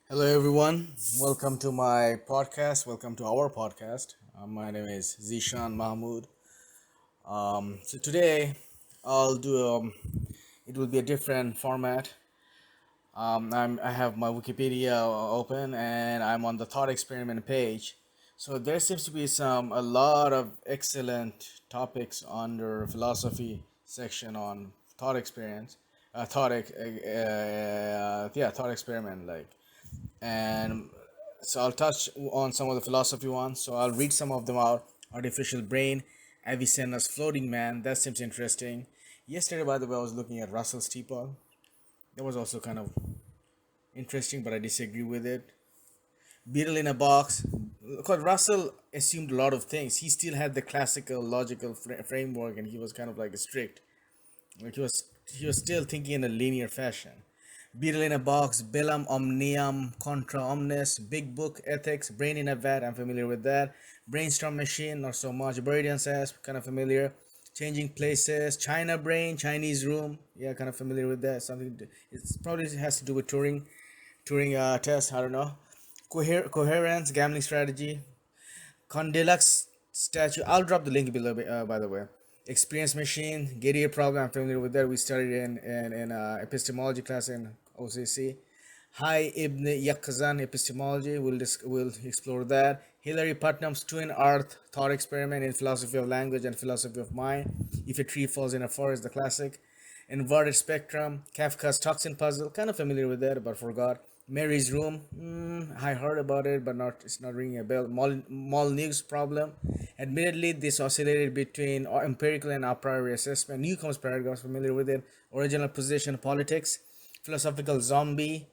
Hello, everyone. Welcome to my podcast. Welcome to our podcast. My name is Zishan Mahmood. So today I'll do it will be a different format. I have my Wikipedia open and I'm on the thought experiment page. So there seems to be a lot of excellent topics under philosophy section on thought experience, thought experiment and so I'll touch on some of the philosophy ones. So I'll read some of them out. Artificial brain, Avicenna's floating man. That seems interesting. Yesterday, by the way, I was looking at Russell's teapot. That was also kind of interesting, but I disagree with it. Beetle in a box. Because Russell assumed a lot of things. He still had the classical logical framework, and he was kind of like strict. Like he was still thinking in a linear fashion. Beetle in a box, Bellum, omnium, contra, omnes, big book, ethics, Brain-in-a-vat, I'm familiar with that. Brainstorm machine, not so much. Buridan says, kind of familiar. Changing places, China brain, Chinese room, yeah, kind of familiar with that. It probably has to do with Turing test, I don't know. Coherence, gambling strategy, Condillac's statue. I'll drop the link below, by the way. Experience machine, Gettier problem. I'm familiar with that. We studied in epistemology class in OCC. Ḥayy ibn Yaqẓān epistemology. We'll explore that. Hilary Putnam's twin earth thought experiment in philosophy of language and philosophy of mind. If a tree falls in a forest, the classic. Inverted spectrum, Kafka's toxin puzzle. Kind of familiar with that, but forgot. Mary's room. I heard about it, but it's not ringing a bell. Molyneux problem. Admittedly, this oscillated between empirical and a-priori assessment. Newcomb's paradox, familiar with it. Original position, politics. Philosophical zombie.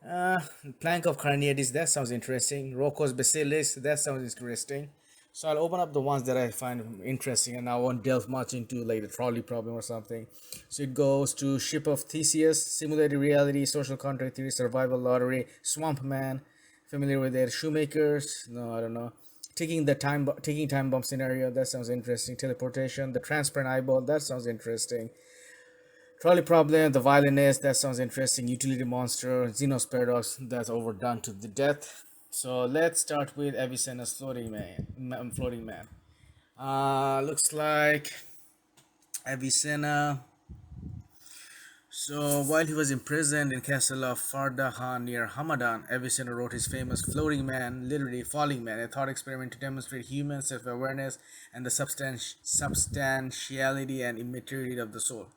Uh, Plank of Carneades, that sounds interesting. Rocco's Bacillus, that sounds interesting. So I'll open up the ones that I find interesting and I won't delve much into like the trolley problem or something. So it goes to Ship of Theseus, Simulated Reality, Social Contract Theory, Survival Lottery, Swamp Man, familiar with it. Shoemakers, no, I don't know. Taking time bomb scenario, that sounds interesting. Teleportation, the transparent eyeball, that sounds interesting. Trolley problem, the violinist, that sounds interesting. Utility monster, Zeno's paradox, that's overdone to the death. So let's start with Avicenna's floating man. Looks like Avicenna. So while he was imprisoned in castle of Fardahan near Hamadan, Avicenna wrote his famous floating man, literally falling man, a thought experiment to demonstrate human self-awareness and the substantiality and immateriality of the soul.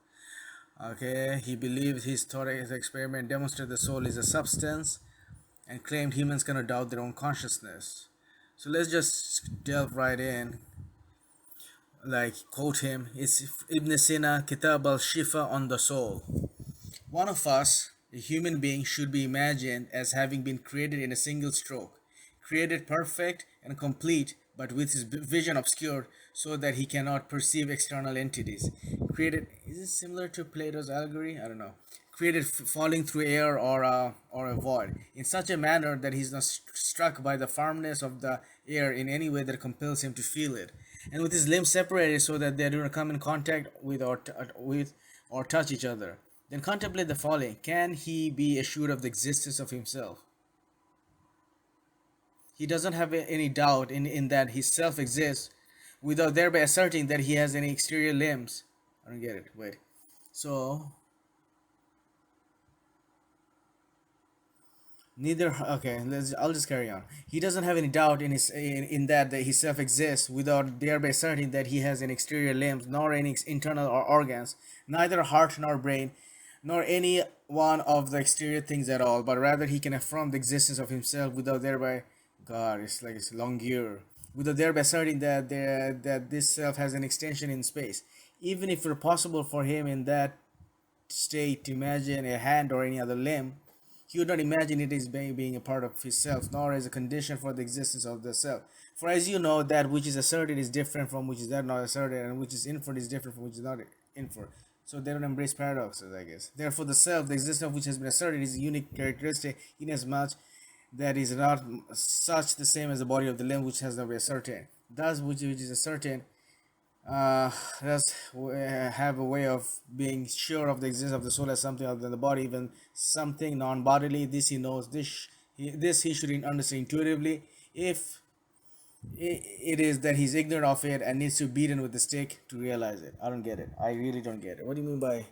Okay, he believed his experiment demonstrated the soul is a substance and claimed humans cannot doubt their own consciousness. So let's just delve right in. Like, quote him, it's Ibn Sina, Kitab al-Shifa on the soul. One of us, a human being, should be imagined as having been created in a single stroke, created perfect and complete, but with his vision obscured so that he cannot perceive external entities. Created, is this similar to Plato's allegory? I don't know. Created falling through air or a void, in such a manner that he is not struck by the firmness of the air in any way that compels him to feel it, and with his limbs separated so that they do not come in contact with or touch each other. Then contemplate the falling. Can he be assured of the existence of himself? He doesn't have any doubt in that his self exists without thereby asserting that he has any exterior limbs. I don't get it. Wait. So neither okay, I'll just carry on. He doesn't have any doubt in that his self exists without thereby asserting that he has any exterior limbs, nor any internal or organs, neither heart nor brain, nor any one of the exterior things at all, but rather he can affirm the existence of himself without thereby God, it's longer. Without thereby asserting that this self has an extension in space. Even if it were possible for him in that state to imagine a hand or any other limb, he would not imagine it as being a part of his self, nor as a condition for the existence of the self. For as you know, that which is asserted is different from which is not asserted, and which is inferred is different from which is not inferred. So they don't embrace paradoxes, I guess. Therefore, the self, the existence of which has been asserted, is a unique characteristic inasmuch that is not such the same as the body of the limb which has not been ascertained. Thus, which is ascertained does have a way of being sure of the existence of the soul as something other than the body, even something non-bodily. This he knows. This He should understand intuitively. If it is that he's ignorant of it and needs to be beaten with the stick to realize it. I don't get it. I really don't get it. What do you mean by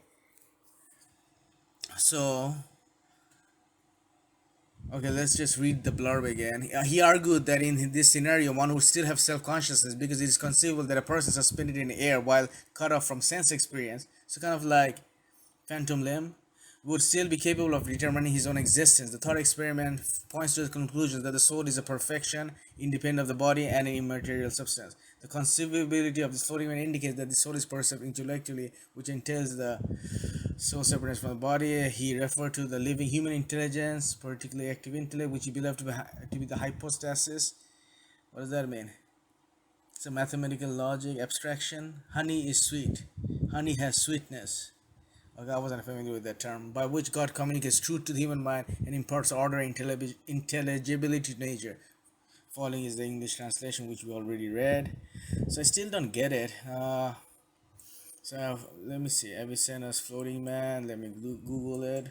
so? Okay, let's just read the blurb again. He argued that in this scenario, one would still have self-consciousness because it is conceivable that a person suspended in the air while cut off from sense experience. So kind of like phantom limb, would still be capable of determining his own existence. The thought experiment points to the conclusion that the soul is a perfection, independent of the body and an immaterial substance. The conceivability of the floating man indicates that the soul is perceived intellectually, which entails the soul separates from the body. He referred to the living human intelligence, particularly active intellect, which he believed to be the hypostasis. What does that mean? It's a mathematical logic abstraction. Honey is sweet. Honey has sweetness. Okay, I wasn't familiar with that term. By which God communicates truth to the human mind and imparts order and intelligibility to nature. Following is the English translation, which we already read. So I still don't get it. So let me see. Avicenna's floating man. Let me Google it.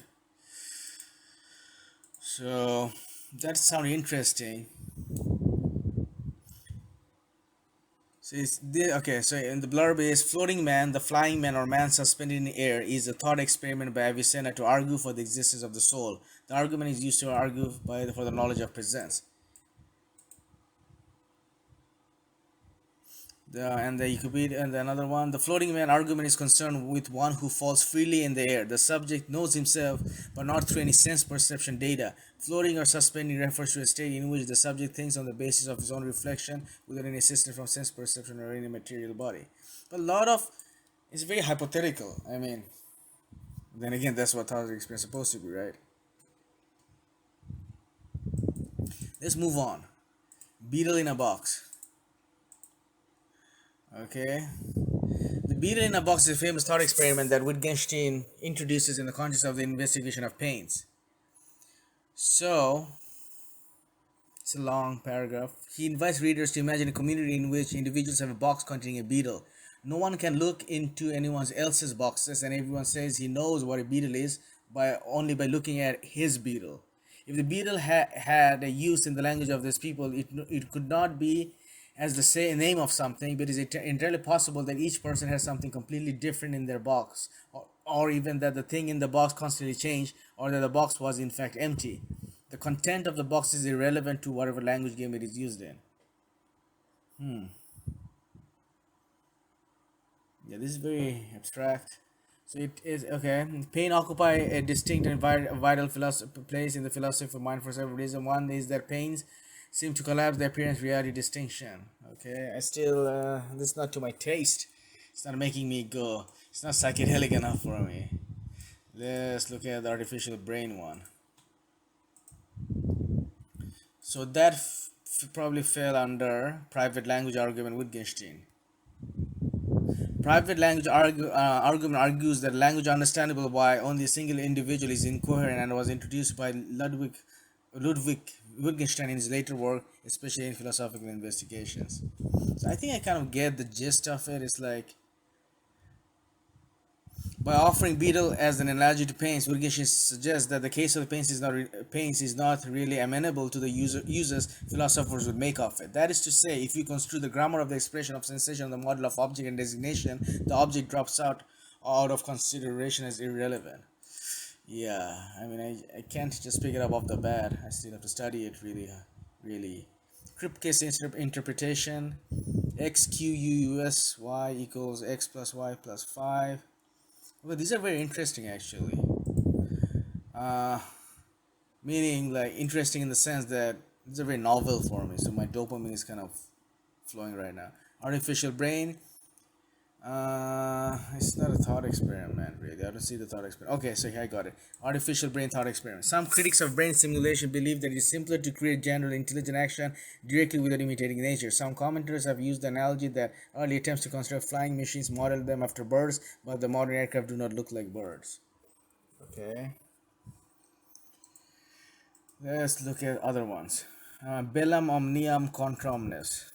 So that sounds interesting. So okay. So in the blurb is floating man, the flying man or man suspended in the air is a thought experiment by Avicenna to argue for the existence of the soul. The argument is used to argue for the knowledge of presence. And another one, the floating man argument is concerned with one who falls freely in the air. The subject knows himself, but not through any sense perception data. Floating or suspending refers to a state in which the subject thinks on the basis of his own reflection without any assistance from sense perception or any material body. But a lot of it's very hypothetical. I mean, then again, that's what thought experience is supposed to be, right? Let's move on. Beetle in a box. Okay. The Beetle in a box is a famous thought experiment that Wittgenstein introduces in the context of the investigation of pains. So, it's a long paragraph. He invites readers to imagine a community in which individuals have a box containing a beetle. No one can look into anyone else's boxes, and everyone says he knows what a beetle is only by looking at his beetle. If the beetle had a use in the language of these people, it could not be as the name of something, but it is entirely possible that each person has something completely different in their box, or even that the thing in the box constantly changed, or that the box was in fact empty. The content of the box is irrelevant to whatever language game it is used in. Yeah, this is very abstract. So it is okay. Pain occupy a distinct and vital place in the philosophy of mind for several reasons. One is that pains seem to collapse the appearance reality distinction. Okay, I still this is not to my taste. It's not making me go. It's not psychedelic enough for me. Let's look at the artificial brain one. So that probably fell under private language argument with Wittgenstein. Private language argument argues that language understandable by only a single individual is incoherent and was introduced by Ludwig Wittgenstein in his later work, especially in philosophical investigations. So I think I kind of get the gist of it. It's like by offering beetle as an analogy to pains, Wittgenstein suggests that the case of the pains is not really amenable to the uses philosophers would make of it. That is to say, if you construe the grammar of the expression of sensation on the model of object and designation, the object drops out of consideration as irrelevant. Yeah, I mean, I can't just pick it up off the bat. I still have to study it really. Kripke's interpretation: x q u s y equals x plus y plus 5. Well, these are very interesting actually. Uh, Meaning like interesting in the sense that it's a very novel for me. So my dopamine is kind of flowing right now. Artificial brain. It's not a thought experiment really. I don't see the thought experiment. Okay, so here I got it. Artificial brain thought experiment. Some critics of brain simulation believe that it is simpler to create general intelligent action directly without imitating nature. Some commentators have used the analogy that early attempts to construct flying machines modeled them after birds, but the modern aircraft do not look like birds. Okay. Let's look at other ones. Bellum, omnium, contra, omnes.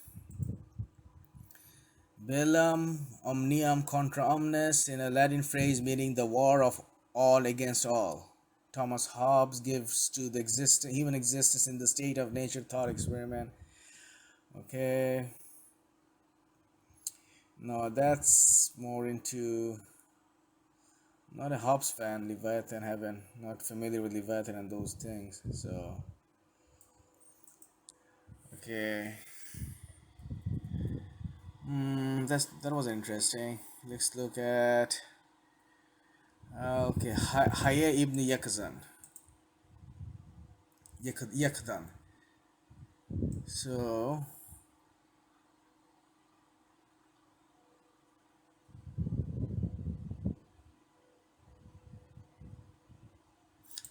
Bellum, omnium, contra, omnes, in a Latin phrase meaning the war of all against all. Thomas Hobbes gives to the human existence in the state of nature thought experiment. Okay. No, that's more into not a Hobbes fan, Leviathan heaven, not familiar with Leviathan and those things. So okay. That was interesting. Let's look at okay, Ḥayy ibn Yaqẓān. So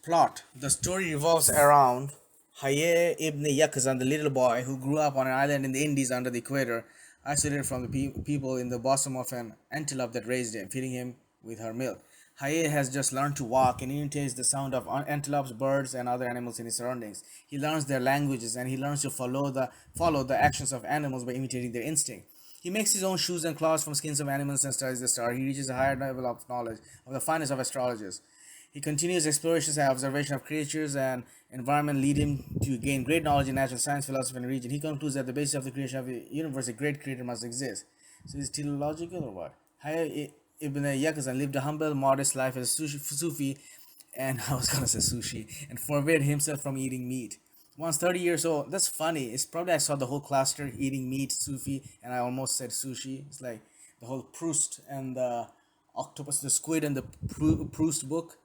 plot. The story revolves around Ḥayy ibn Yaqẓān, the little boy who grew up on an island in the Indies under the equator, isolated from the people in the bosom of an antelope that raised him, feeding him with her milk. Ḥayy has just learned to walk and imitates the sound of antelopes, birds, and other animals in his surroundings. He learns their languages and he learns to follow the actions of animals by imitating their instinct. He makes his own shoes and cloths from skins of animals and studies the star. He reaches a higher level of knowledge of the finest of astrologers. He continues explorations and observation of creatures and environment lead him to gain great knowledge in natural science, philosophy, and religion. He concludes that the basis of the creation of the universe, a great creator, must exist. So is it teleological or what? Ḥayy ibn Yaqẓān lived a humble, modest life as a Sufi, and I was gonna say sushi, and forbade himself from eating meat. Once 30 years old, that's funny. It's probably I saw the whole cluster eating meat, Sufi, and I almost said sushi. It's like the whole Proust and the octopus, the squid, and the Proust book.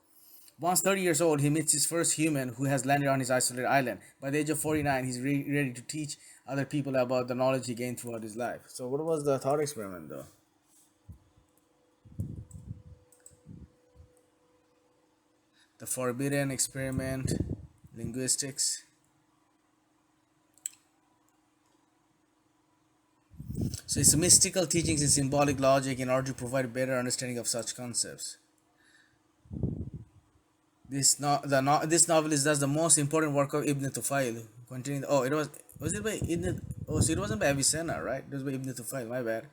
Once 30 years old, he meets his first human who has landed on his isolated island. By the age of 49, he's ready to teach other people about the knowledge he gained throughout his life. So what was the thought experiment though? The forbidden experiment, linguistics. So it's mystical teachings in symbolic logic in order to provide a better understanding of such concepts. This novel is thus the most important work of Ibn Tufayl, containing was it by Ibn so it wasn't by Avicenna, right? It was by Ibn Tufayl. My bad.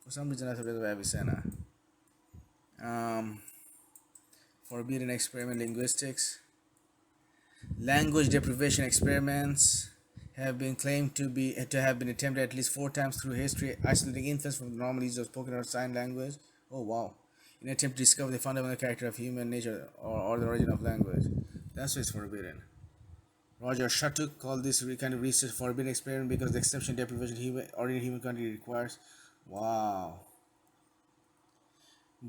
For some reason I thought it was by Avicenna. Forbidden experiment, linguistics. Language deprivation experiments have been claimed to have been attempted at least 4 times through history, isolating infants from the normal use of spoken or sign language. Oh wow. In an attempt to discover the fundamental character of human nature or the origin of language. That's why it's forbidden. Roger Shattuck called this kind of research forbidden experiment because the exception deprivation ordinary human country requires. Wow.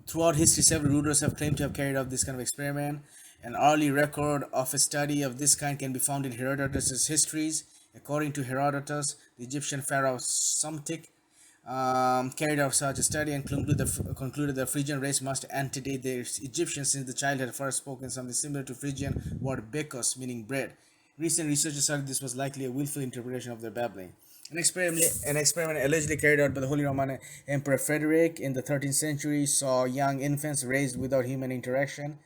Throughout history, several rulers have claimed to have carried out this kind of experiment. An early record of a study of this kind can be found in Herodotus' histories. According to Herodotus, the Egyptian pharaoh Psamtik carried out such a study and concluded the Phrygian race must antedate the Egyptians, since the child had first spoken something similar to Phrygian word bekos, meaning bread. Recent researchers said this was likely a willful interpretation of their babbling. An experiment allegedly carried out by the Holy Roman Emperor Frederick in the 13th century saw young infants raised without human interaction.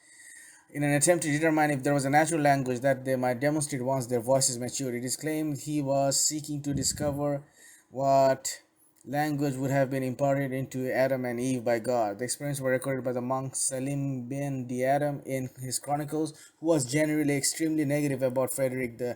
In an attempt to determine if there was a natural language that they might demonstrate once their voices matured, it is claimed he was seeking to discover what language would have been imparted into Adam and Eve by God. The experiments were recorded by the monk Salim bin Diadam in his chronicles, who was generally extremely negative about Frederick II,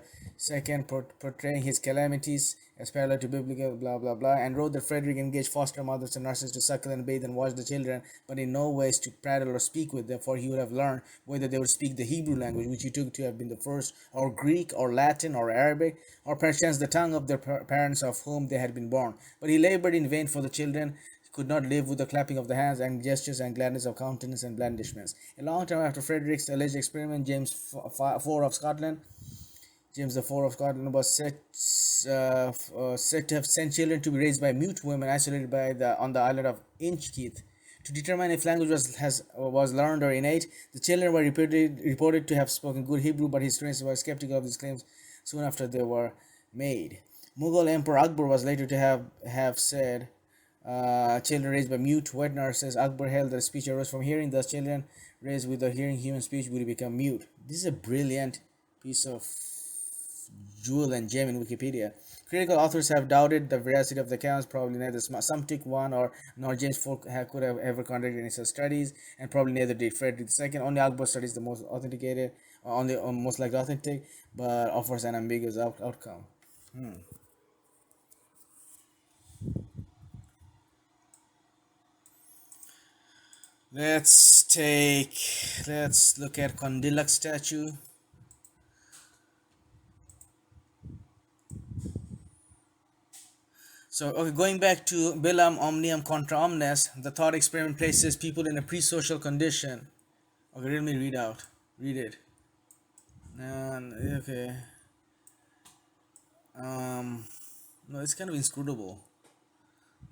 portraying his calamities as parallel to biblical blah blah blah, and wrote that Frederick engaged foster mothers and nurses to suckle and bathe and watch the children, but in no ways to prattle or speak with them, for he would have learned whether they would speak the Hebrew language, which he took to have been the first, or Greek, or Latin, or Arabic, or perchance the tongue of their parents of whom they had been born. But he labored in vain, for the children could not live with the clapping of the hands and gestures and gladness of countenance and blandishments. A long time after Frederick's alleged experiment, James IV of Scotland was said to have sent children to be raised by mute women isolated on the island of Inchkeith. To determine if language was learned or innate, the children were reported to have spoken good Hebrew, but historians were skeptical of these claims soon after they were made. Mughal Emperor Akbar was later to have said children raised by mute wet nurses. Akbar held that speech arose from hearing, thus children raised without hearing human speech would become mute. This is a brilliant piece of jewel and gem in Wikipedia. Critical authors have doubted the veracity of the accounts. Probably neither Sumtic one or nor James Folk could have ever conducted any such studies, and probably neither did Frederick II. Only Akbar studies the most authenticated, only most likely authentic, but offers an ambiguous outcome. Let's look at Condillac statue. So, okay, going back to Bellum, omnium, contra, omnes, the thought experiment places people in a pre-social condition. Okay, let me read it. And okay, no, it's kind of inscrutable.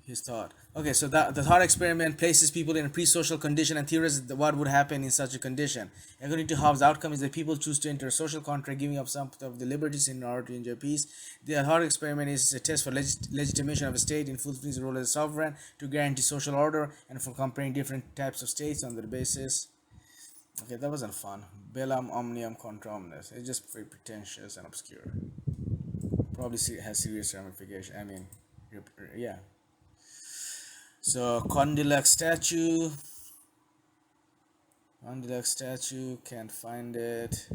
His thought. Okay, so the thought experiment places people in a pre-social condition and theorizes what would happen in such a condition. According to Hobbes, the outcome is that people choose to enter a social contract, giving up some of the liberties in order to enjoy peace. The thought experiment is a test for legitimation of a state in fulfilling its role as a sovereign to guarantee social order and for comparing different types of states on their basis. Okay, that wasn't fun. Bellum, omnium, contra, omnes. It's just very pretentious and obscure. Probably has serious ramifications. I mean, yeah. So Condillac statue. Can't find it.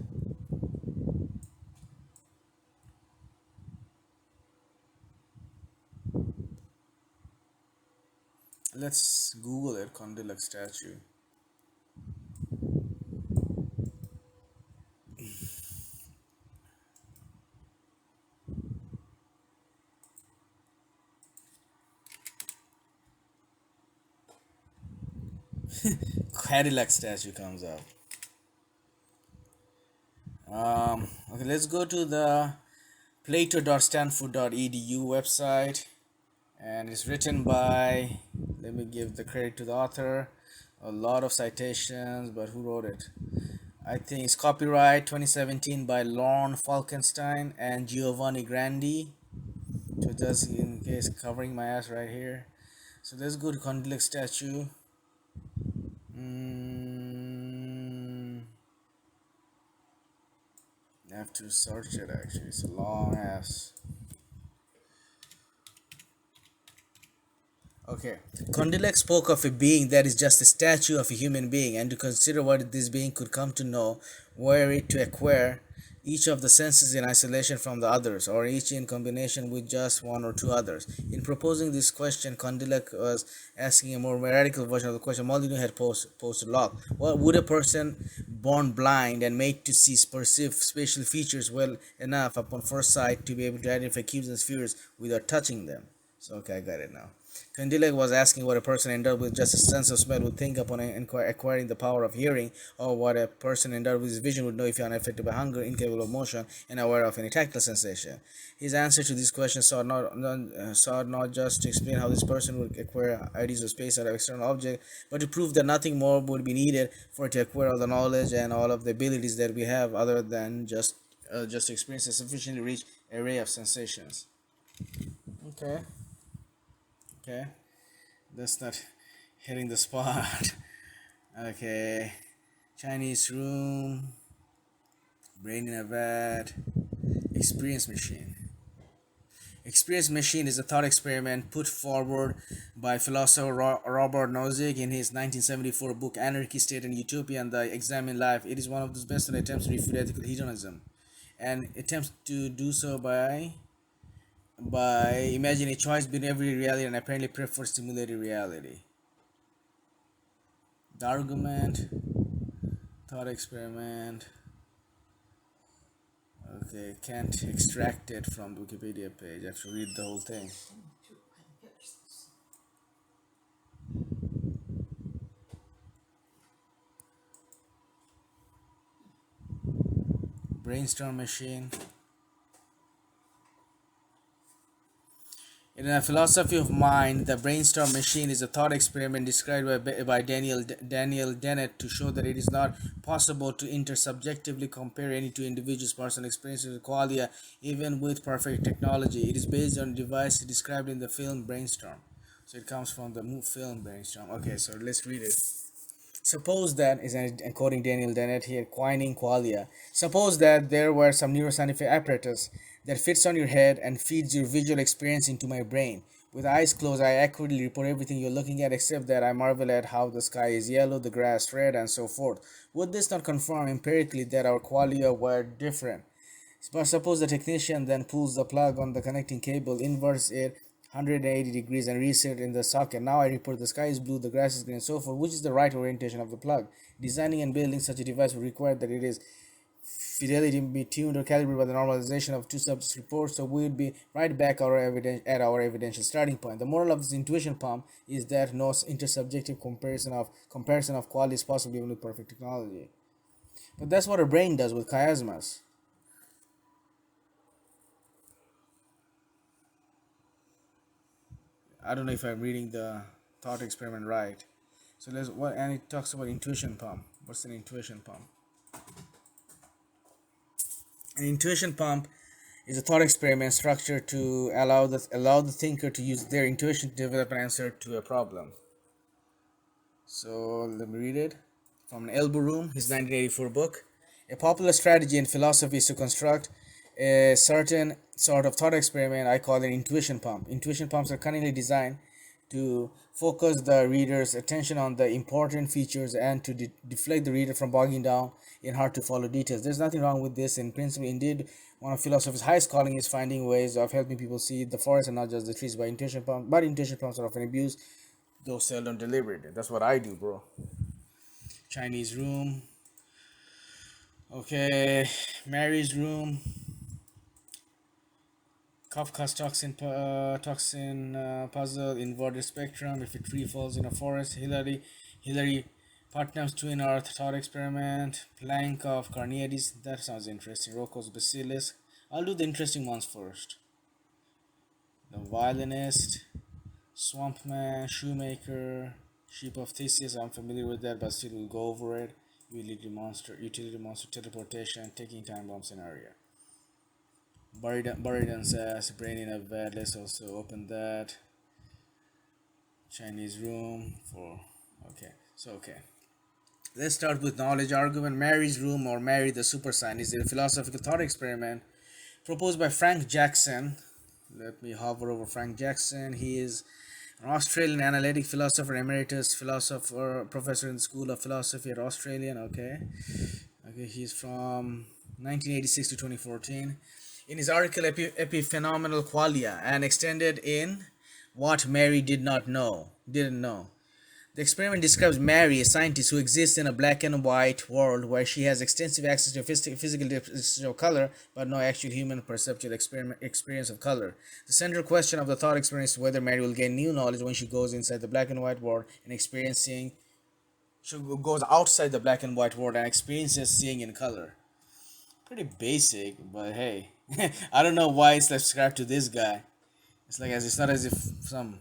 Let's Google it, Condillac statue. Cadillac statue comes up. Okay, let's go to the plato.stanford.edu website, and it's written by, let me give the credit to the author, a lot of citations, but who wrote it? I think it's copyright 2017 by Lorne Falkenstein and Giovanni Grandi. So just in case, covering my ass right here. So let's go to Condillac statue. I have to search it actually, it's a long ass. Okay. Condillac spoke of a being that is just a statue of a human being, and to consider what this being could come to know, were it to acquire each of the senses in isolation from the others, or each in combination with just one or two others. In proposing this question, Condillac was asking a more radical version of the question Molyneux had posed to Locke. What would a person born blind and made to see perceive spatial features well enough upon first sight to be able to identify cubes and spheres without touching them? So, okay, I got it now. Condillac was asking what a person endowed with just a sense of smell would think upon acquiring the power of hearing, or what a person endowed with vision would know if unaffected by hunger, incapable of motion, and aware of any tactile sensation. His answer to this question sought not just to explain how this person would acquire ideas of space out of external objects, but to prove that nothing more would be needed for it to acquire all the knowledge and all of the abilities that we have, other than just to experience a sufficiently rich array of sensations. Okay, that's not hitting the spot. Okay, Chinese room, Brain-in-a-vat, experience machine. Experience machine is a thought experiment put forward by philosopher Robert Nozick in his 1974 book Anarchy, State and Utopia and the Examined Life. It is one of the best attempts to refute ethical hedonism, and attempts to do so by imagining a choice between every reality and apparently preferred simulated reality. The argument, thought experiment. Okay, can't extract it from the Wikipedia page. I have to read the whole thing. Brainstorm machine. In a philosophy of mind, the brainstorm machine is a thought experiment described by Daniel Dennett to show that it is not possible to intersubjectively compare any two individuals' personal experiences with qualia, even with perfect technology. It is based on a device described in the film Brainstorm. So it comes from the film Brainstorm. Okay, so let's read it. Suppose that, quoting Daniel Dennett here, Quining Qualia, suppose that there were some neuroscientific apparatus that fits on your head and feeds your visual experience into my brain. With eyes closed, I accurately report everything you're looking at, except that I marvel at how the sky is yellow, the grass red, and so forth. Would this not confirm empirically that our qualia were different? But suppose the technician then pulls the plug on the connecting cable, inverts it 180 degrees and resets it in the socket. Now I report the sky is blue, the grass is green, and so forth. Which is the right orientation of the plug? Designing and building such a device would require that it is fidelity be tuned or calibrated by the normalization of two subjects' reports, so we would be right back at our evidential starting point. The moral of this intuition pump is that no intersubjective comparison of quality is possible even with perfect technology. But that's what a brain does with chiasmas. I don't know if I'm reading the thought experiment right. So and it talks about intuition pump. What's an intuition pump? An intuition pump is a thought experiment structured to allow the thinker to use their intuition to develop an answer to a problem. So let me read it from an Elbow Room, his 1984 book. A popular strategy in philosophy is to construct a certain sort of thought experiment. I call it an intuition pump. Intuition pumps are cunningly designed to focus the reader's attention on the important features and to deflect the reader from bogging down in hard to follow details. There's nothing wrong with this in principle. Indeed, one of philosophy's highest calling is finding ways of helping people see the forest and not just the trees by intuition pumps. But intuition pumps are often abused, though seldom deliberate. That's what I do, bro. Chinese room. Okay, Mary's room. Kafka's toxin puzzle, inverted spectrum. If a tree falls in a forest, Hilary, Putnam's twin earth thought experiment, Planck of Carneades. That sounds interesting. Rocco's bacillus. I'll do the interesting ones first. The violinist, Swampman, Shoemaker, Sheep of Theseus. I'm familiar with that, but still we'll go over it. Utility monster, teleportation, taking time bomb scenario. Buridan says Brain-in-a-vat. Let's also open that. Chinese room for okay. Let's start with knowledge argument. Mary's room, or Mary the super sign, is a philosophical thought experiment proposed by Frank Jackson. Let me hover over Frank Jackson. He is an Australian analytic philosopher, emeritus philosopher, professor in the School of Philosophy at Australian. Okay, he's from 1986 to 2014. In his article Epiphenomenal Qualia, and extended in What Mary didn't know. The experiment describes Mary, a scientist who exists in a black and white world where she has extensive access to physical definition of color, but no actual human perceptual experience of color. The central question of the thought experiment is whether Mary will gain new knowledge when she goes inside the black and white world and she goes outside the black and white world and experiences seeing in color. Pretty basic, but hey, I don't know why it's subscribed to this guy. It's not as if some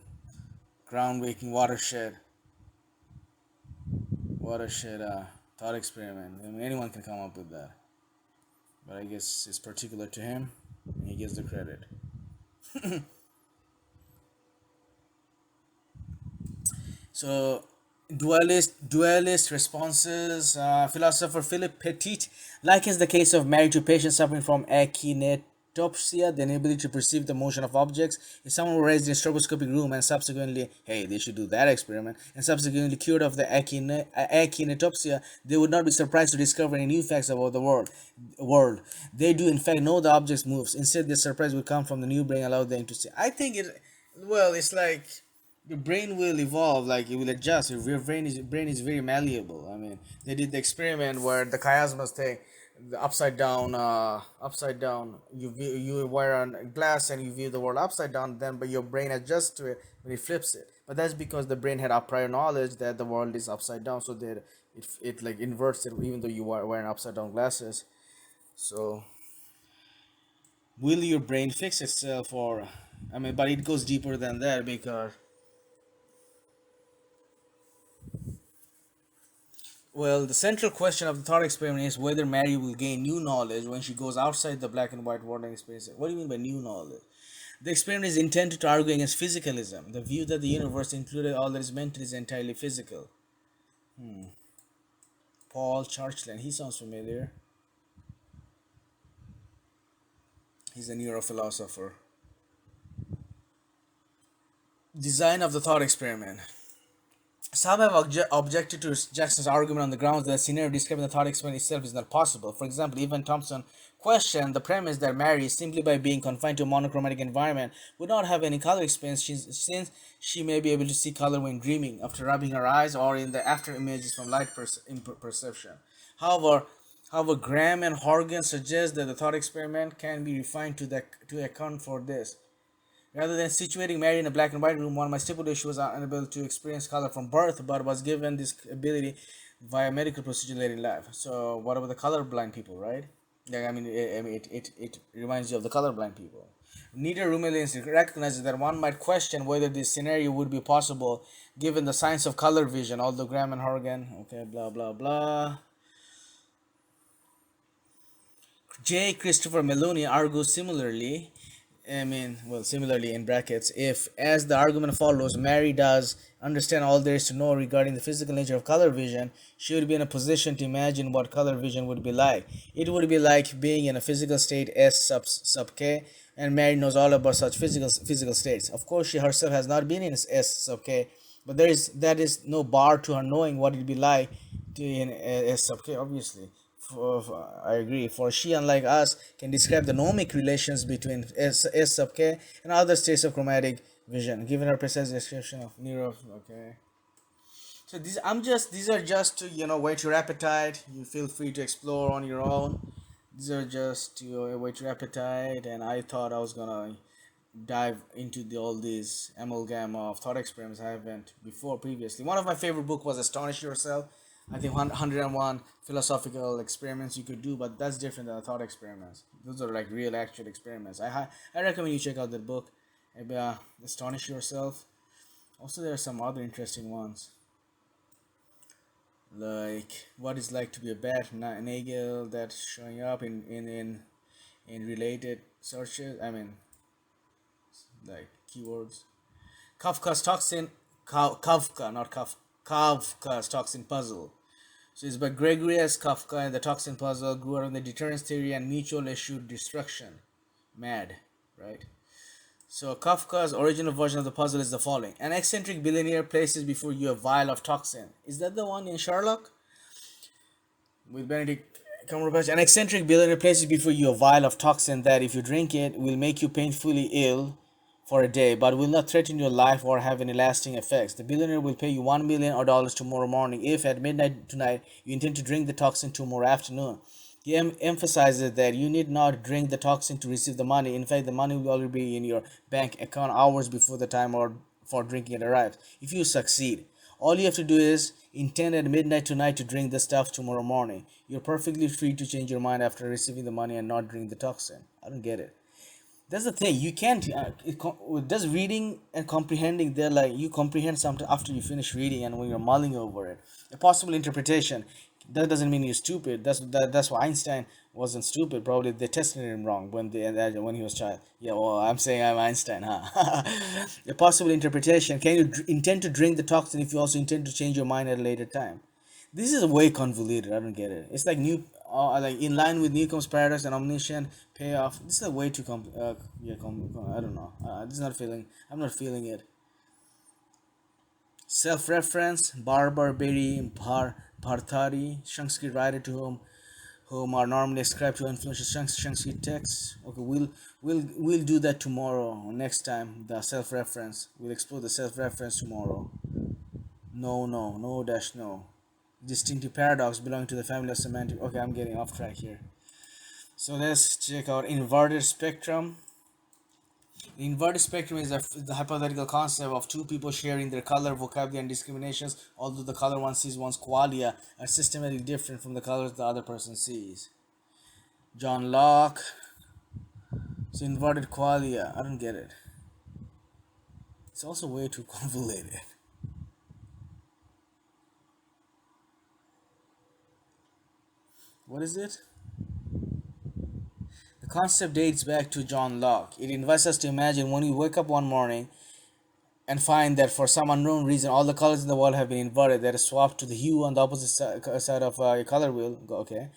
groundbreaking watershed thought experiment. I mean, anyone can come up with that, but I guess it's particular to him, and he gets the credit. So, dualist responses. Philosopher Philip Pettit likens the case of Mary to patients suffering from akinetopsia, the inability to perceive the motion of objects. If someone were raised in a stroboscopic room and subsequently, hey, they should do that experiment, and subsequently cured of the akinetopsia, they would not be surprised to discover any new facts about the world. They do in fact know the objects moves. Instead, their surprise would come from the new brain allowed them to see. I think it's like your brain will evolve, like it will adjust. Your brain is very malleable. I mean, they did the experiment where the chiasmus thing, the upside down. You wear on glass and you view the world upside down. Then, but your brain adjusts to it when it flips it. But that's because the brain had a prior knowledge that the world is upside down, so that it like inverts it, even though you are wearing upside down glasses. So, will your brain fix itself, or I mean, but it goes deeper than that because. Well, the central question of the thought experiment is whether Mary will gain new knowledge when she goes outside the black and white world and experiences it. What do you mean by new knowledge? The experiment is intended to argue against physicalism, the view that the universe, including all that is mental, is entirely physical. Paul Churchland. He sounds familiar. He's a neurophilosopher. Design of the thought experiment. Some have objected to Jackson's argument on the grounds that the scenario describing the thought experiment itself is not possible. For example, even Thompson questioned the premise that Mary, simply by being confined to a monochromatic environment, would not have any color experience since she may be able to see color when dreaming, after rubbing her eyes, or in the after images from light perception. However, Graham and Horgan suggest that the thought experiment can be refined to account for this. Rather than situating Mary in a black and white room, one might stipulate she was unable to experience color from birth, but was given this ability via medical procedure later in life. So, what about the colorblind people, right? Like, it reminds you of the colorblind people. Neither Rumelians recognizes that one might question whether this scenario would be possible given the science of color vision, although Graham and Horgan, okay, blah, blah, blah. J. Christopher Meloni argues similarly. Similarly in brackets, if, as the argument follows, Mary does understand all there is to know regarding the physical nature of color vision, she would be in a position to imagine what color vision would be like. It would be like being in a physical state S sub K, and Mary knows all about such physical states. Of course, she herself has not been in S sub K, but that is no bar to her knowing what it would be like to in S sub K, obviously. I agree. For she, unlike us, can describe the nomic relations between S sub K and other states of chromatic vision, given her precise description of neuro. Okay. So these are just to whet your appetite. You feel free to explore on your own. These are just to whet your appetite, and I thought I was gonna dive into all these amalgam of thought experiments I haven't before previously. One of my favorite book was Astonish Yourself. I think 101 philosophical experiments you could do, but that's different than the thought experiments. Those are like real actual experiments. I recommend you check out that book. Astonish Yourself. Also, there are some other interesting ones, like what it's like to be a bat, Nagel, that's showing up in related searches. Like keywords. Kafka's toxin, Kafka, not Kafka's toxin puzzle. So it's by Gregory S. Kafka, and the toxin puzzle grew out of the deterrence theory and mutual assured destruction. Mad, right? So Kafka's original version of the puzzle is the following. An eccentric billionaire places before you a vial of toxin. Is that the one in Sherlock? With Benedict Cumberbatch. An eccentric billionaire places before you a vial of toxin that, if you drink it, will make you painfully ill for a day, but will not threaten your life or have any lasting effects. The billionaire will pay you $1 million tomorrow morning if, at midnight tonight, you intend to drink the toxin tomorrow afternoon. He emphasizes that you need not drink the toxin to receive the money. In fact, the money will already be in your bank account hours before the time for drinking it arrives. If you succeed, all you have to do is intend at midnight tonight to drink the stuff tomorrow morning. You're perfectly free to change your mind after receiving the money and not drink the toxin. I don't get it. That's the thing. You can't. Does reading and comprehending? They're like you comprehend something after you finish reading and when you're mulling over it. A possible interpretation. That doesn't mean you're stupid. That's why Einstein wasn't stupid. Probably they tested him wrong when he was child. Yeah. Well, I'm saying I'm Einstein, huh? A possible interpretation. Can you intend to drink the toxin if you also intend to change your mind at a later time? This is way convoluted. I don't get it. It's like like in line with Newcomb's paradox and omniscient payoff. This is a way too I don't know. This is not feeling. I'm not feeling it. Self-reference. Barber Berry Bhartari, Sanskrit writer to whom are normally ascribed to influential Sanskrit texts. Okay, we'll do that tomorrow. Next time, the self-reference. We'll explore the self-reference tomorrow. No dash no. Distinctive paradox belonging to the family of semantic. Okay, I'm getting off track here. So let's check out inverted spectrum. The inverted spectrum is the hypothetical concept of two people sharing their color, vocabulary, and discriminations, although the color one sees one's qualia are systematically different from the colors the other person sees. John Locke. So inverted qualia. I don't get it. It's also way too convoluted. What is it? The concept dates back to John Locke. It invites us to imagine when we wake up one morning and find that for some unknown reason all the colors in the world have been inverted, that is swapped to the hue on the opposite side of a color wheel. Okay.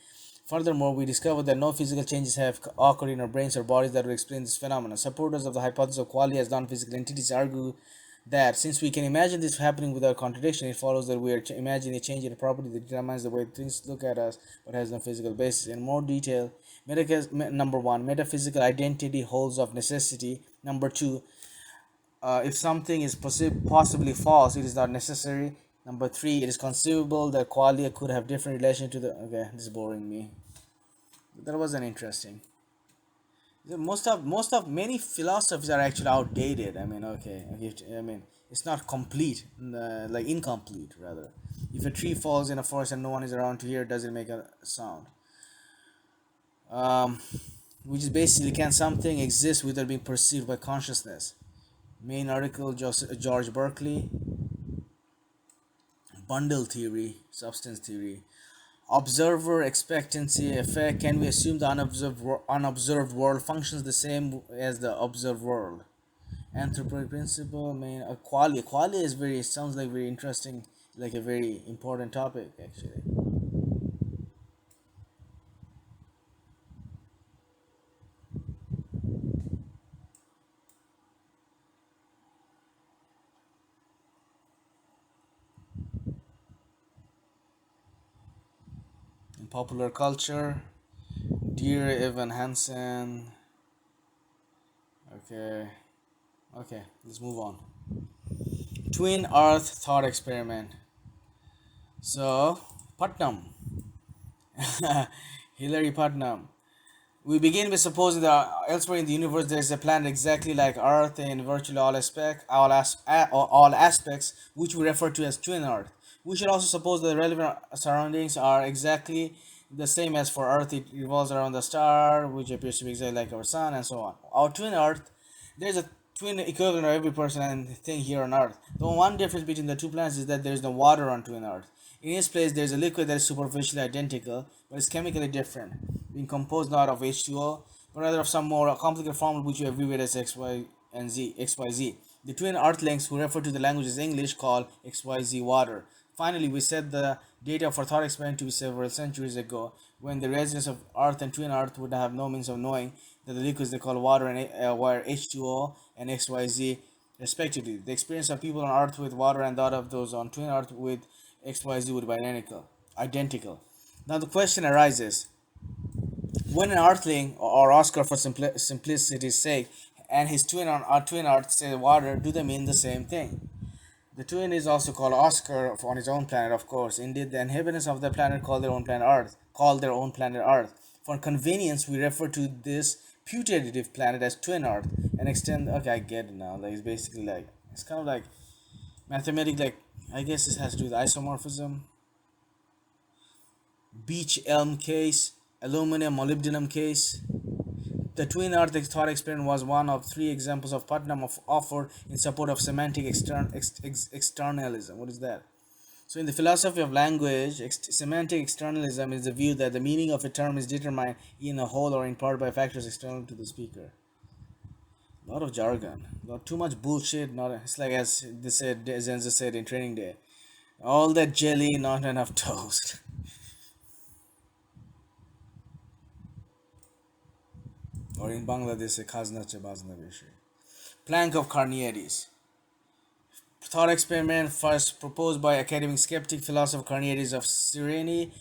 Furthermore, we discovered that no physical changes have occurred in our brains or bodies that would explain this phenomenon. Supporters of the hypothesis of qualia as non-physical entities argue that since we can imagine this happening without contradiction, it follows that we are imagining a change in a property that determines the way things look at us but has no physical basis. In more detail, number one, metaphysical identity holds of necessity. Number two, if something is possibly false, it is not necessary. Number three, it is conceivable that qualia could have different relation to the. Okay, this is boring me. That wasn't interesting. Most of many philosophies are actually outdated. I mean, I mean, it's not complete, like incomplete rather. If a tree falls in a forest and no one is around to hear, does it make a sound? Um, which is basically, can something exist without being perceived by consciousness? Main article, George Berkeley. Bundle theory, substance theory. Observer expectancy effect. Can we assume the unobserved world functions the same as the observed world? Anthropic principle. Main qualia is very, sounds like very interesting, like a very important topic actually. In popular culture, dear Evan Hansen. Okay, okay, let's move on. Twin Earth thought experiment. So, Putnam, Hilary Putnam. We begin with supposing that elsewhere in the universe there is a planet exactly like Earth in virtually all aspects, which we refer to as twin Earth. We should also suppose that the relevant surroundings are exactly the same as for Earth. It revolves around the star, which appears to be exactly like our sun, and so on. Our twin Earth, there's a twin equivalent of every person and thing here on Earth. The one difference between the two planets is that there is no water on twin Earth. In its place, there is a liquid that is superficially identical, but is chemically different, being composed not of H2O, but rather of some more complicated formula which we abbreviate as XYZ. The twin earthlings who refer to the language as English call XYZ water. Finally, we set the data for thought experiment to be several centuries ago, when the residents of Earth and twin Earth would have no means of knowing that the liquids they call water and were H2O and XYZ respectively. The experience of people on Earth with water and that of those on twin Earth with XYZ would be identical. Now the question arises: when an Earthling or Oscar for simplicity's sake and his twin on twin Earth say water, do they mean the same thing? The twin is also called Oscar on his own planet, of course. Indeed, the inhabitants of the planet call their own planet Earth. Call their own planet Earth. For convenience, we refer to this putative planet as twin Earth and extend. Okay, I get it now. Like it's basically like it's kind of like mathematics. Like I guess this has to do with isomorphism. Beech elm case, aluminum molybdenum case. The twin Earth thought experiment was one of three examples of Putnam offered in support of semantic externalism. What is that? So, in the philosophy of language, semantic externalism is the view that the meaning of a term is determined in a whole or in part by factors external to the speaker. A lot of jargon, not too much bullshit. Not it's like as they said, Zenza said in Training Day, all that jelly, not enough toast. Or in Bangladesh, Khaznache Baznavishi. Plank of Carneades. Thought experiment first proposed by academic skeptic philosopher Carneades of Cyrene.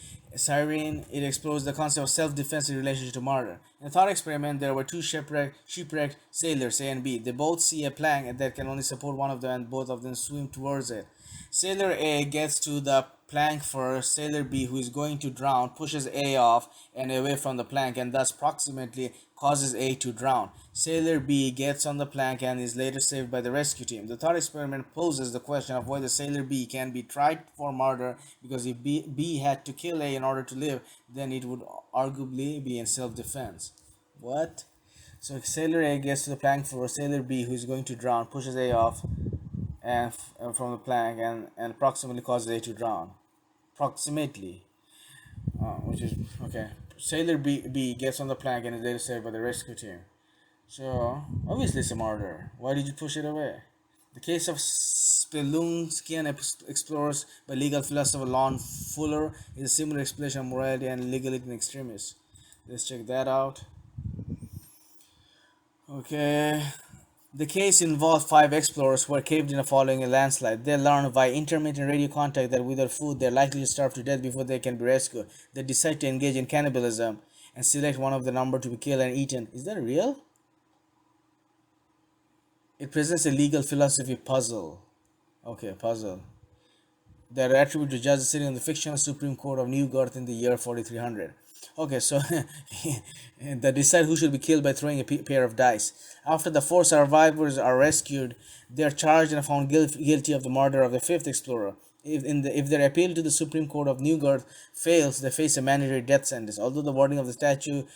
It explores the concept of self-defense in relation to murder. In the thought experiment, there were two shipwrecked sailors, A and B. They both see a plank that can only support one of them, and both of them swim towards it. Sailor A gets to the plank first. Sailor B, who is going to drown, pushes A off and away from the plank, and thus proximately causes A to drown. Sailor B gets on the plank and is later saved by the rescue team. The thought experiment poses the question of whether Sailor B can be tried for murder, because if B had to kill A in order to live, then it would arguably be in self-defense. What? So Sailor A gets to the plank first. Sailor B, who is going to drown, pushes A off and from the plank and approximately causes A to drown. Approximately. Which is okay. Sailor B gets on the plank and is later saved by the rescue team. So obviously it's a murder. Why did you push it away? The case of Spelunkian explorers by legal philosopher Lon Fuller is a similar explanation of morality and legalism in extremis. Let's check that out. Okay. The case involved 5 explorers who were caved in following a landslide. They learn via intermittent radio contact that without food they are likely to starve to death before they can be rescued. They decide to engage in cannibalism and select one of the number to be killed and eaten. Is that real? It presents a legal philosophy puzzle. Okay, puzzle. They are attributed to judges sitting on the fictional Supreme Court of New York in the year 4300. Okay, so they decide who should be killed by throwing a pair of dice. After the 4 survivors are rescued, they are charged and found guilty of the murder of the 5th explorer. If their appeal to the Supreme Court of New York fails, they face a mandatory death sentence. Although the wording of the statute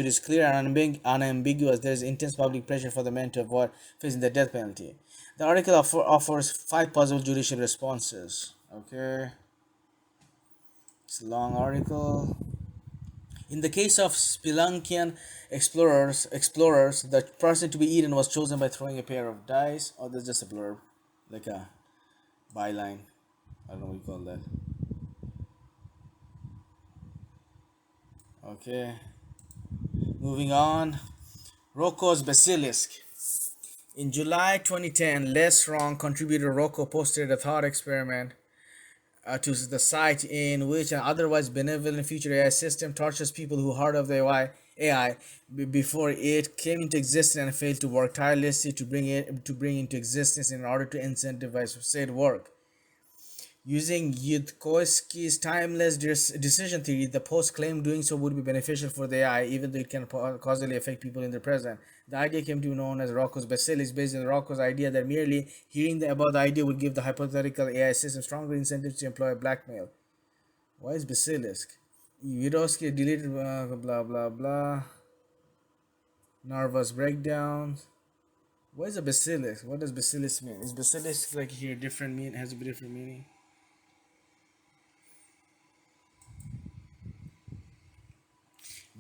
is clear and unambiguous, there is intense public pressure for the men to avoid facing the death penalty. The article offers 5 possible judicial responses. Okay, it's a long article. In the case of Spelunkian explorers, the person to be eaten was chosen by throwing a pair of dice. Oh, that's just a blurb, like a byline. I don't know what you call that. Okay, moving on. Rocco's basilisk. In July 2010, Les Wrong contributor Rocco posted a thought experiment to the site in which an otherwise benevolent future AI system tortures people who heard of the AI before it came into existence and failed to work tirelessly to bring into existence in order to incentivize said work. Using Yudkowsky's timeless decision theory, the post claimed doing so would be beneficial for the AI, even though it can causally affect people in the present. The idea came to be known as Rocco's basilisk, based on Rocco's idea that merely hearing about the idea would give the hypothetical AI system stronger incentives to employ blackmail. Why is basilisk? Yudkowsky deleted blah blah blah. Nervous breakdowns. What is a basilisk? What does basilisk mean? Is basilisk like here different meaning? Has a different meaning?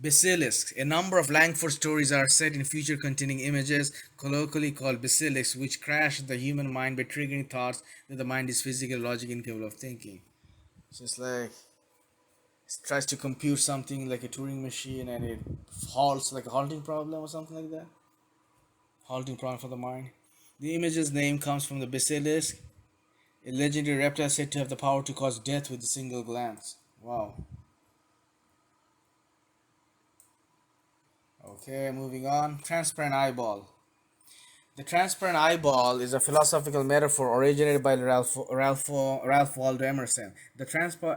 Basilisk. A number of Langford stories are set in future containing images, colloquially called basilisks, which crash the human mind by triggering thoughts that the mind is physically logically incapable of thinking. So it's like it tries to compute something like a Turing machine and it halts, like a halting problem or something like that. Halting problem for the mind. The image's name comes from the basilisk, a legendary reptile said to have the power to cause death with a single glance. Wow. Okay, moving on. Transparent eyeball. The transparent eyeball is a philosophical metaphor originated by Ralph Waldo Emerson. The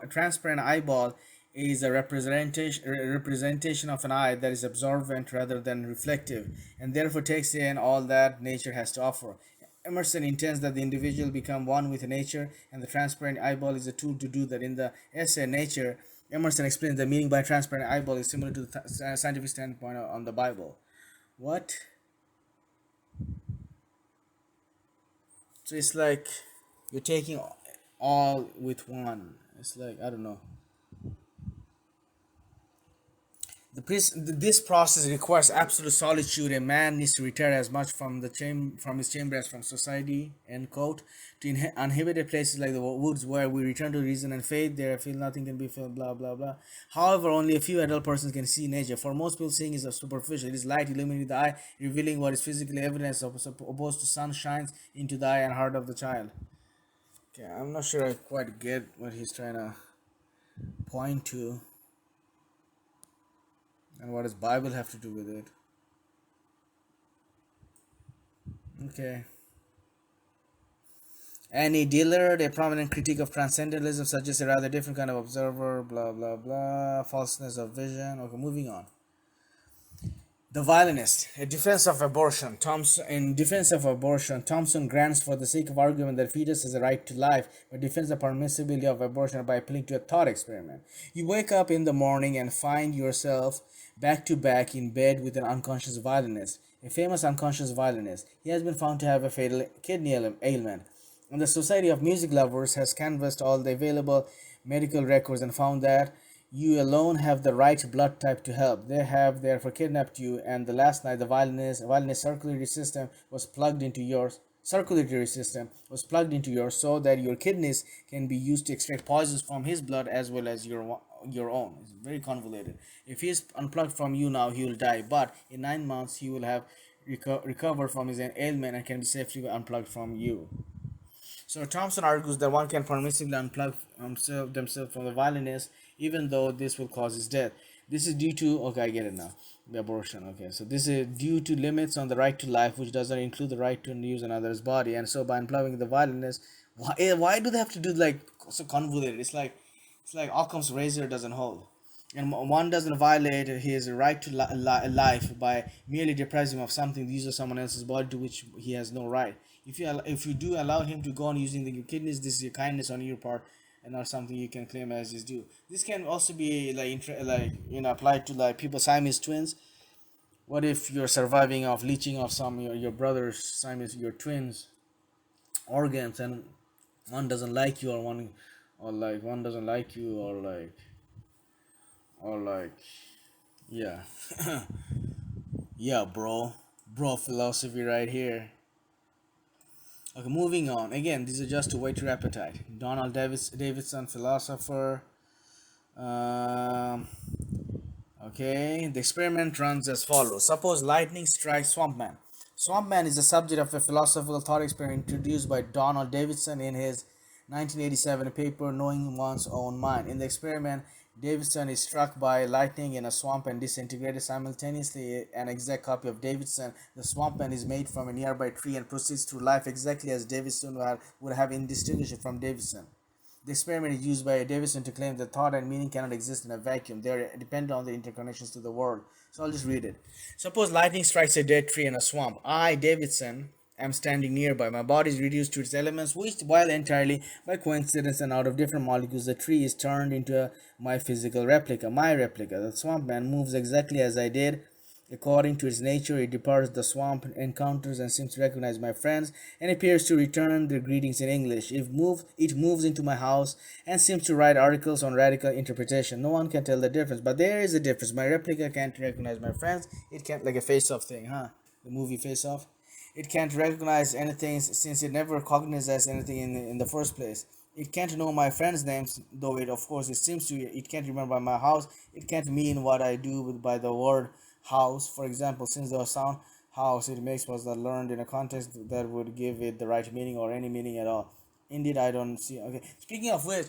transparent eyeball is a representation of an eye that is observant rather than reflective, and therefore takes in all that nature has to offer. Emerson intends that the individual become one with nature, and the transparent eyeball is a tool to do that. In the essay Nature, Emerson explains the meaning by transparent eyeball is similar to the scientific standpoint on the Bible. What? So it's like you're taking all with one. It's like, I don't know. This process requires absolute solitude. A man needs to retire as much from his chamber as from society. End quote. To uninhabited places like the woods, where we return to reason and faith, there I feel nothing can be felt. Blah blah blah. However, only a few adult persons can see nature. For most people, seeing is superficial. It is light illuminating the eye, revealing what is physically evident, as opposed to sun shines into the eye and heart of the child. Okay, I'm not sure I quite get what he's trying to point to. And what does Bible have to do with it? Okay. Annie Dillard, a prominent critic of transcendentalism, suggests a rather different kind of observer, blah blah blah, falseness of vision. Okay, moving on. The violinist, in defense of abortion, Thompson grants for the sake of argument that fetus has a right to life, but defends the permissibility of abortion by appealing to a thought experiment. You wake up in the morning and find yourself back to back in bed with an unconscious violinist, a famous unconscious violinist. He has been found to have a fatal kidney ailment, and the Society of Music Lovers has canvassed all the available medical records and found that you alone have the right blood type to help. They have therefore kidnapped you, and the last night the violinist circulatory system was plugged into yours. circulatory system was plugged into yours so that your kidneys can be used to extract poisons from his blood as well as your own. It's very convoluted. If he is unplugged from you now, he will die, but in 9 months he will have recovered from his ailment and can be safely unplugged from you. So Thompson argues that one can permissibly unplug themselves from the violinist, even though this will cause his death. This is due to, okay, I get it now, the abortion. Okay, so this is due to limits on the right to life, which doesn't include the right to use another's body. And so by unplugging the violinist, why do they have to do like so convoluted? It's like Occam's razor doesn't hold. And one doesn't violate his right to life by merely depriving him of something, use of someone else's body to which he has no right. If you do allow him to go on using the kidneys, this is a kindness on your part and not something you can claim as his due. This can also be applied to like people Siamese twins. What if you're surviving of leeching of some your brother's Siamese your twins organs, and one doesn't like you, one doesn't like you, or yeah. Yeah, bro philosophy right here. Okay, moving on. Again, these are just to whet your appetite. Donald Davidson, philosopher. Um, okay, the experiment runs as follows. Suppose lightning strikes Swampman. Swampman is the subject of a philosophical thought experiment introduced by Donald Davidson in his 1987 paper, Knowing One's Own Mind. In the experiment, Davidson is struck by lightning in a swamp and disintegrated simultaneously. An exact copy of Davidson, the swampman, is made from a nearby tree and proceeds through life exactly as Davidson would have indistinguishable from Davidson. The experiment is used by Davidson to claim that thought and meaning cannot exist in a vacuum. They are dependent on the interconnections to the world. So I'll just read it. Suppose lightning strikes a dead tree in a swamp. I, Davidson, am standing nearby. My body is reduced to its elements, which, while entirely by coincidence and out of different molecules, the tree is turned into my physical replica, my replica. The swamp man moves exactly as I did. According to its nature, it departs the swamp, encounters and seems to recognize my friends, and appears to return their greetings in English. It moves into my house and seems to write articles on radical interpretation. No one can tell the difference, but there is a difference. My replica can't recognize my friends. It can't, like a face-off thing, huh? The movie Face-Off. It can't recognize anything since it never cognizes anything in the first place. It can't know my friends' names, though it seems to. It can't remember my house. It can't mean what I do by the word house. For example, since the sound house it makes was learned in a context that would give it the right meaning or any meaning at all. Indeed, I don't see. Okay, speaking of which,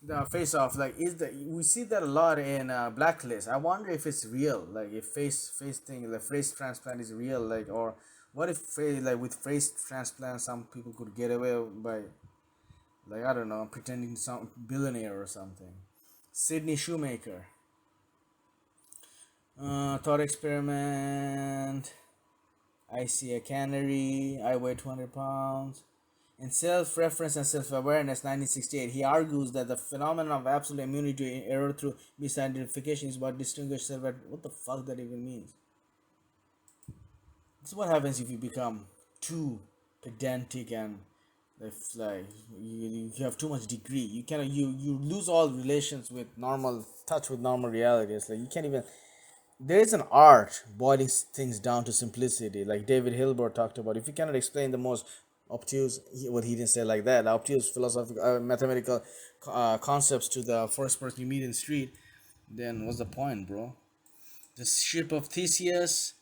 the face off we see that a lot in Blacklist. I wonder if it's real, like if face thing, the face transplant is real, like, or what if with face transplant some people could get away by, like, I don't know, pretending some billionaire or something. Sydney Shoemaker. Thought experiment. I see a canary. I weigh 200 pounds. In Self-Reference and Self-Awareness, 1968, he argues that the phenomenon of absolute immunity to error through misidentification is what distinguishes self. What the fuck that even means? This is what happens if you become too pedantic and if like you have too much degree. You lose all relations with normal touch with normal reality. It's like you can't even. There is an art boiling things down to simplicity, like David Hilbert talked about. If you cannot explain the most obtuse, he didn't say like that, obtuse philosophical, mathematical concepts to the first person you meet in the street, then what's the point, bro? The ship of Theseus.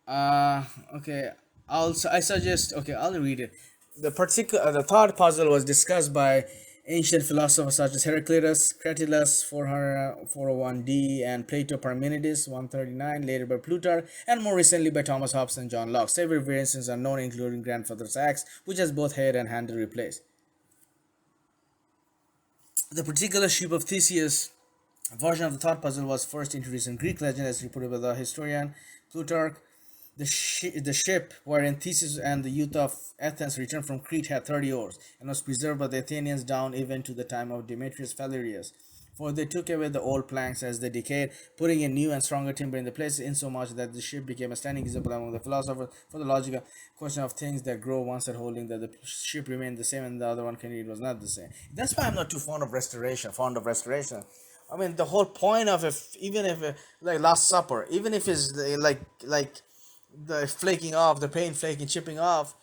Okay. I suggest. Okay, I'll read it. The thought puzzle was discussed by ancient philosophers such as Heraclitus, Cratylus 401D, and Plato Parmenides 139, later by Plutarch, and more recently by Thomas Hobbes and John Locke. Several variations are known, including grandfather's axe, which has both head and handle replaced. The particular ship of Theseus version of the thought puzzle was first introduced in Greek legend, as reported by the historian Plutarch. The ship wherein Theseus and the youth of Athens returned from Crete had 30 oars, and was preserved by the Athenians down even to the time of Demetrius Phalereus. For they took away the old planks as they decayed, putting in new and stronger timber in the place, insomuch that the ship became a standing example among the philosophers for the logical question of things that grow, one said holding that the ship remained the same and the other one it was not the same. That's why I'm not too fond of restoration. I mean, the whole point of even if like Last Supper, even if it's like the flaking off, the paint flaking, chipping off,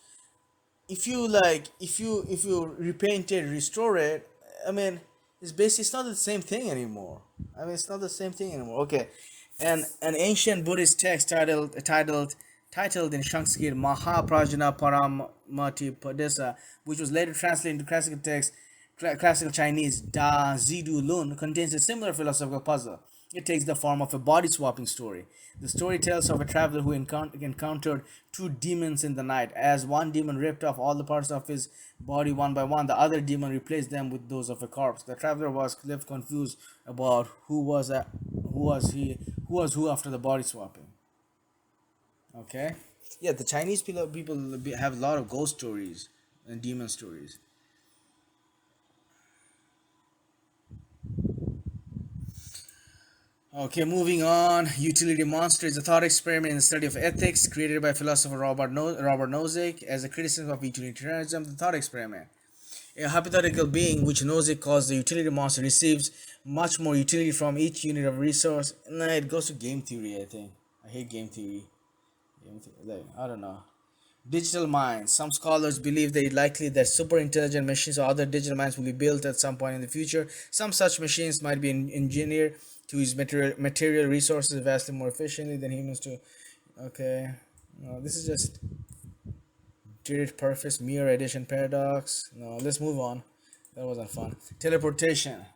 if you like, if you repaint it, restore it, I mean, it's not the same thing anymore. I mean, it's not the same thing anymore. Okay, and an ancient Buddhist text titled in Sanskrit Mahaprajna Paramati Padesa, which was later translated into classical text, classical Chinese Da Zidu Lun, contains a similar philosophical puzzle. It takes the form of a body swapping story. The story tells of a traveler who encountered two demons in the night. As one demon ripped off all the parts of his body one by one, the other demon replaced them with those of a corpse. The traveler was left confused about who was who after the body swapping. Okay, yeah, the Chinese people have a lot of ghost stories and demon stories. Okay, moving on. Utility monster is a thought experiment in the study of ethics created by philosopher Robert Nozick as a criticism of utilitarianism. The thought experiment. A hypothetical being which Nozick calls the utility monster receives much more utility from each unit of resource. Nah, it goes to game theory, I think. I hate game theory. Like, I don't know. Digital minds. Some scholars believe that it is likely that super intelligent machines or other digital minds will be built at some point in the future. Some such machines might be engineered to use material resources vastly more efficiently than humans do. Okay. No, this is just did it perfect mirror addition paradox. No, let's move on. That wasn't fun. Teleportation.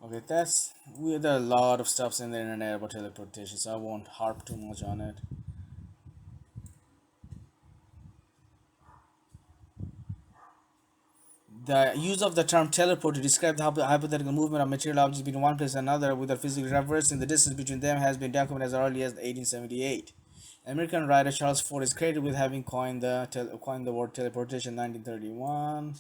Okay, there are a lot of stuffs in the internet about teleportation, so I won't harp too much on it. The use of the term teleport to describe the hypothetical movement of material objects between one place and another without physically traversing the distance between them has been documented as early as 1878. American writer Charles Ford is credited with having coined the word teleportation in 1931.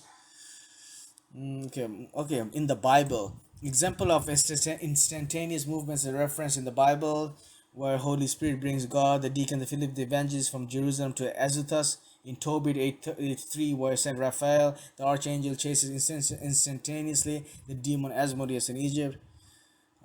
Okay. In the Bible, example of instantaneous movements are referenced in the Bible, where Holy Spirit brings God, the deacon, the Philip, the evangelist from Jerusalem to Azotus. In Tobit 8:3, where Saint Raphael, the archangel, chases instantaneously the demon Asmodeus in Egypt.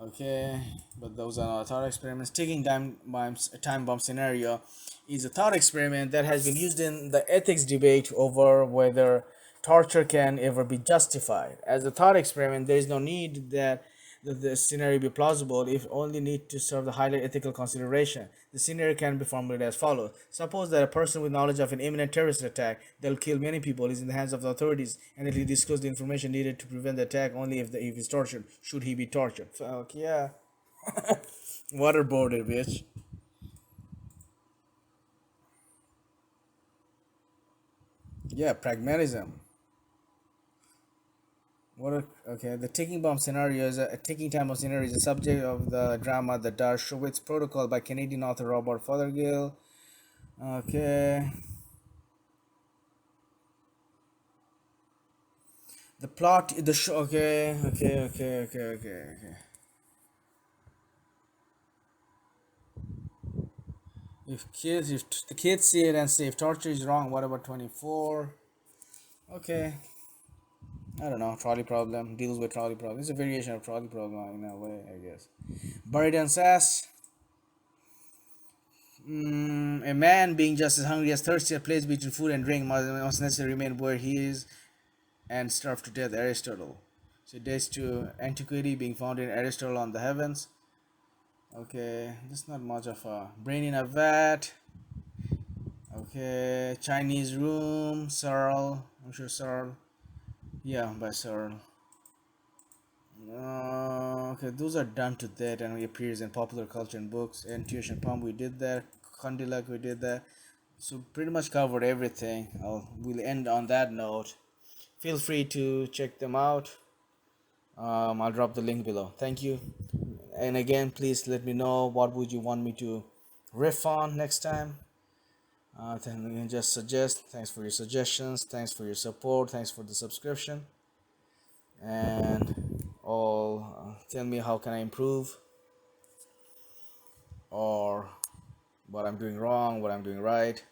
Okay, but those are not thought experiments. Taking time bomb scenario is a thought experiment that has been used in the ethics debate over whether torture can ever be justified. As a thought experiment, there is no need that the scenario be plausible, if only need to serve the higher ethical consideration. The scenario can be formulated as follows. Suppose that a person with knowledge of an imminent terrorist attack that will kill many people is in the hands of the authorities, and that he disclosed the information needed to prevent the attack only if he's tortured. Should he be tortured? Fuck yeah. Waterboarded, bitch. Yeah, pragmatism. Okay, the ticking bomb scenario is a ticking time bomb scenario is the subject of the drama The Dershowitz Protocol by Canadian author Robert Fothergill. Okay. The plot, the show. Okay. If the kids see it and say if torture is wrong, what about 24? Okay. I don't know. Trolley problem deals with trolley problem. It's a variation of trolley problem in a way, I guess. Buridan's ass. A man being just as hungry as thirsty, a place between food and drink must necessarily remain where he is and starve to death. Aristotle. So days to antiquity being found in Aristotle on the heavens. Okay, that's not much of a Brain-in-a-vat. Okay, Chinese room, Searle. I'm sure Searle. Yeah, by Searle. Okay, those are done to that and appears in popular culture and books. Intuition pump, we did that. Condillac, we did that. So pretty much covered everything. We'll end on that note. Feel free to check them out. I'll drop the link below. Thank you. And again, please let me know what would you want me to riff on next time. Then you can just suggest. Thanks for your suggestions. Thanks for your support. Thanks for the subscription. And all tell me how can I improve, or what I'm doing wrong, what I'm doing right.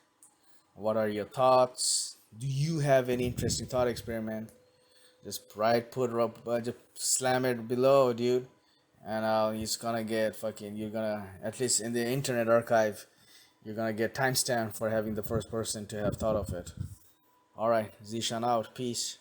What are your thoughts? Do you have any interesting thought experiment? Just write, just slam it below, dude. And it's gonna get fucking. You're gonna, at least in the Internet Archive, you're gonna get timestamp for having the first person to have thought of it. All right, Zishan out. Peace.